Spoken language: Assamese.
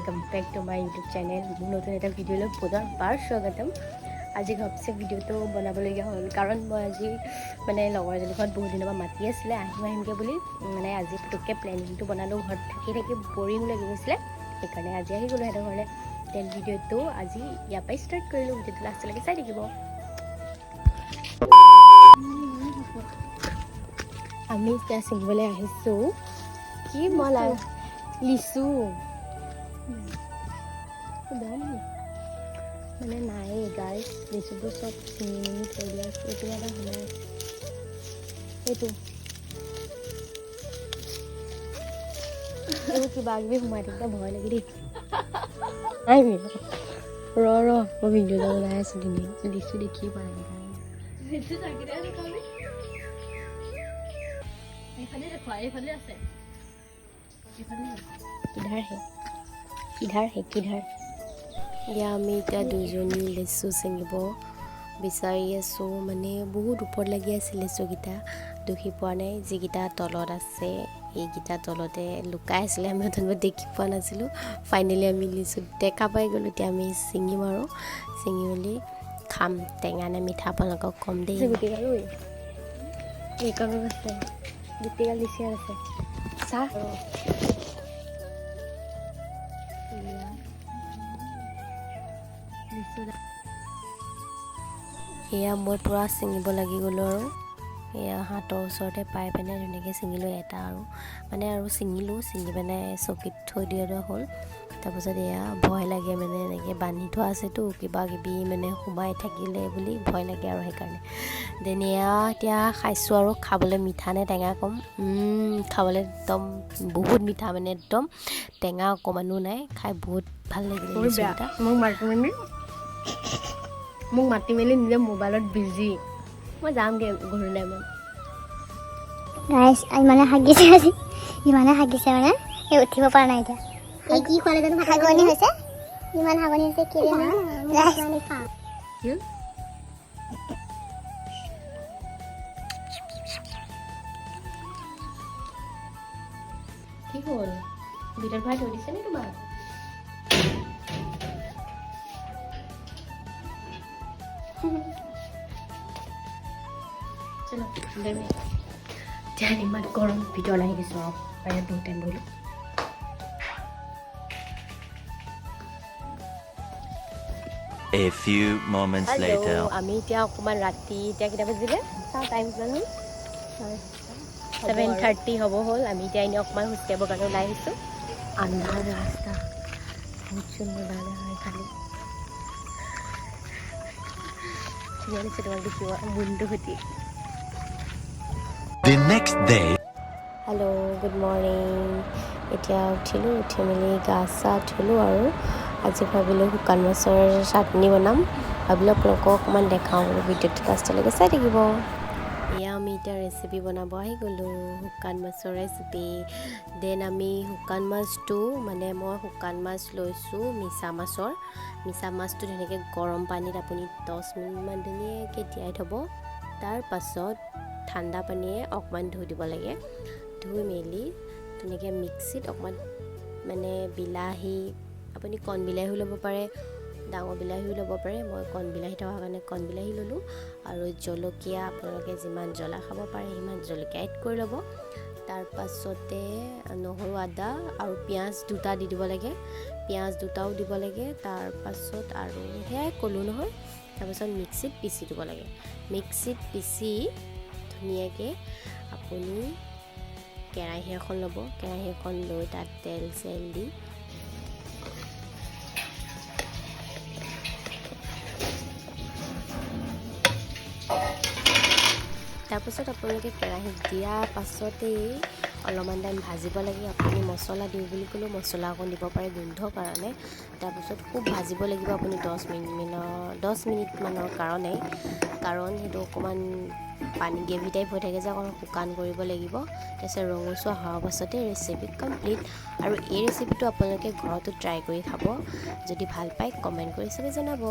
welcome back to my YouTube channel नतुन एटा भिडिओ पुनर्बार स्वागतम আজি ঘপছে ভিডিওটো বনাবলগীয়া হ'ল কাৰণ মই আজি মানে লগৰজনী ঘৰত বহুত দিনৰ পৰা মাতি আছিলে আহিমকে বুলি মানে আজি পুতুককে প্লেনিংটো বনালো ঘৰত থাকি বৰিং লাগি গৈছিলে সেইকাৰণে আজি আহি গ'লো হেতৰ ঘৰলে দেন ভিডিওটো আজি ইয়াৰ পৰা ষ্টাৰ্ট কৰিলো ভিডিওটো লাষ্টলৈকে চাই থাকিব আমি এতিয়া চিঙিবলৈ আহিছোঁ কি মলা লিচু মানে নাই গাইছ লিচুবোৰ চব চিঙি মিনি থৈ দিয়া আছে এইটো এটা সময় এইটো কিবা কিবি সোমাই থাকিলে ভয় লাগি দেই নাই ৰ মই ভিডিঅ' এটা বনাই আছোঁ ধুনীয়া লিচু দেখিয়ে পোৱা নাই কিধাৰ या আমি এতিয়া দুজনী লিচু চিঙিব বিচাৰি আছোঁ মানে বহুত ওপৰত লাগি আছে লিচুকেইটা দেখি পোৱা নাই যিকেইটা তলত আছে এইকেইটা তলতে লুকাই আছিলে আমি অথনি দেখি পোৱা নাছিলোঁ ফাইনেলি আমি লিচু দেখা পাই গ'লোঁ এতিয়া আমি চিঙিম আৰু চিঙি মেলি খাম টেঙা নে মিঠা আপোনালোকক কম দেই গোটেইগাল লিচি আছে চাহ এয়া মই পূৰা ছিঙিব লাগি গ'লোঁ আৰু এয়া হাতৰ ওচৰতে পাই পিনে ধুনীয়াকৈ ছিঙিলোঁ এটা আৰু মানে আৰু ছিঙি পিনে চকীত থৈ দিয়া হ'ল তাৰপিছত এয়া ভয় লাগে মানে এনেকৈ বান্ধি থোৱা আছেতো কিবা কিবি মানে সোমাই থাকিলে বুলি ভয় লাগে আৰু সেইকাৰণে দেন এয়া এতিয়া খাইছোঁ আৰু খাবলৈ মিঠা নে টেঙা কম খাবলৈ একদম বহুত মিঠা মানে একদম টেঙা অকণমানো নাই খাই বহুত ভাল লাগিলে মোক মাতি মেলি নিজে মোবাইলত বিজি মই যামগৈ ঘৰলৈ মই গাইছ ইমানে হাগিছে আজি ইমানে হাগিছে মানে এই উঠিব পৰা নাই এতিয়া এই কি খোৱালে জানো হাগনি হৈছে ইমান হাগনি হৈছে কি কি হ'ল ভিতৰত ভৰাই থৈ দিছে নে তোমাক चलो अंदर में जाने मत गरम भिडियो लागिक सब बाहिर बहुत time बहिलो A few moments later আমি এতিয়া অকমান ৰাতি এতিয়া কিটা বাজিলে চাও টাইম জানো 7:30 হ'ব হ'ল আমি এতিয়া এনে অকমান হুস্কাব কাৰণে ওলাই আহিছো আন্ধাৰ ৰাস্তা বহুত সুন্দৰ লাগা হয় খালি the next day hello good morning এতিয়া উঠি মেলি গা চা ধুলোঁ আৰু আজি ভাবিলোঁ শুকান মাছৰ চাটনি বনাম ভাবিলোঁ আপোনালোকক অকণমান দেখাওঁ বোলো ভিডিঅ'টো লাষ্টলৈকে চাই থাকিব এয়া আমি এতিয়া ৰেচিপি বনাব আহি গ'লোঁ শুকান মাছৰ ৰেচিপি দেন আমি শুকান মাছটো মানে মই শুকান মাছ লৈছোঁ মিছা মাছটো ধুনীয়াকৈ গৰম পানীত আপুনি 10 মিনিটমান ধুনীয়াকৈ তিয়াই থ'ব তাৰ পাছত ঠাণ্ডা পানীয়ে অকণমান ধুই দিব লাগে ধুই মেলি ধুনীয়াকৈ মিক্সিত অকণমান মানে বিলাহী আপুনি কণ বিলাহীও ল'ব পাৰে ডাঙৰ বিলাহীও ল'ব পাৰে মই কণ বিলাহী থকাৰ কাৰণে কণ বিলাহী ল'লোঁ আৰু জলকীয়া আপোনালোকে যিমান জ্বলা খাব পাৰে সিমান জলকীয়া এড কৰি ল'ব তাৰ পাছতে নহৰু আদা আৰু পিঁয়াজ দুটা দি দিব লাগে পিঁয়াজ দুটাও দিব লাগে তাৰ পাছত আৰু সেয়াই ক'লোঁ নহয় তাৰপাছত মিক্সিত পিচি দিব লাগে মিক্সিত পিচি ধুনীয়াকৈ আপুনি কেৰাহী এখন ল'ব কেৰাহী এখন লৈ তাত তেল চেল দি তাৰপাছত আপোনালোকে কেৰাহীত দিয়াৰ পাছতেই অলপমান টাইম ভাজিব লাগে আপুনি মছলা দিওঁ বুলি ক'লেও মছলা অকণ দিব পাৰে গোন্ধৰ কাৰণে তাৰপাছত খুব ভাজিব লাগিব আপুনি 10 মিনিটমানৰ কাৰণে কাৰণ সেইটো অকণমান পানী গ্ৰেভি টাইপ হৈ থাকে যে অকণ শুকান কৰিব লাগিব তাৰপিছত ৰঙচুৱা হোৱাৰ পাছতে ৰেচিপি কমপ্লিট আৰু এই ৰেচিপিটো আপোনালোকে ঘৰতো ট্ৰাই কৰি খাব যদি ভাল পায় কমেণ্ট কৰি চবে জনাব